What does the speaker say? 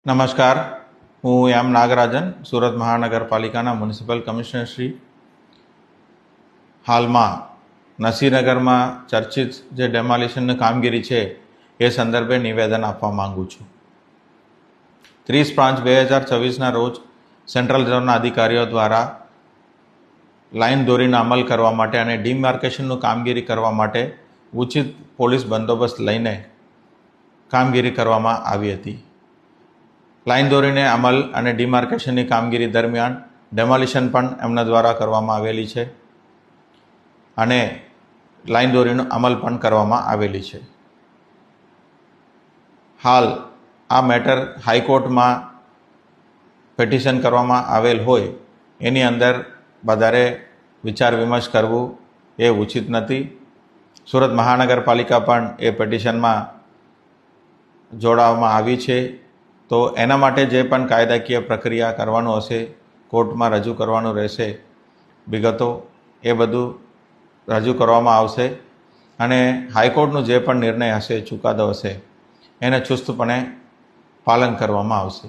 નમસ્કાર, હું એમ નાગરાજન, સુરત મહાનગરપાલિકાના મ્યુનિસિપલ કમિશનર શ્રી. હાલમાં નસીનગરમાં ચર્ચિત જે ડેમોલિશનની કામગીરી છે એ સંદર્ભે નિવેદન આપવા માંગુ છું. 30/5/2024ના રોજ સેન્ટ્રલ ઝોનના અધિકારીઓ દ્વારા લાઇન દોરીનો અમલ કરવા માટે અને ડિમાર્કેશનનું કામગીરી કરવા માટે ઉચિત પોલીસ બંદોબસ્ત લઈને કામગીરી કરવામાં આવી હતી. લાઇન દોરીને અમલ અને ડિમાર્કેશનની કામગીરી દરમિયાન ડેમોલિશન પણ એમના દ્વારા કરવામાં આવેલી છે અને લાઇન દોરીનો અમલ પણ કરવામાં આવેલી છે. હાલ આ મેટર હાઈકોર્ટમાં પિટિશન કરવામાં આવેલ હોય એની અંદર વધારે વિચાર વિમર્શ કરવું એ ઉચિત નથી. સુરત મહાનગરપાલિકા પણ એ પિટિશનમાં જોડાવવામાં આવી છે. તો એના માટે જે પણ કાયદાકીય પ્રક્રિયા કરવાનું હશે, કોર્ટમાં રજૂ કરવાનું રહેશે વિગતો, એ બધું રજૂ કરવામાં આવશે અને હાઈકોર્ટનો જે પણ નિર્ણય હશે, ચુકાદો હશે, એને ચુસ્તપણે પાલન કરવામાં આવશે.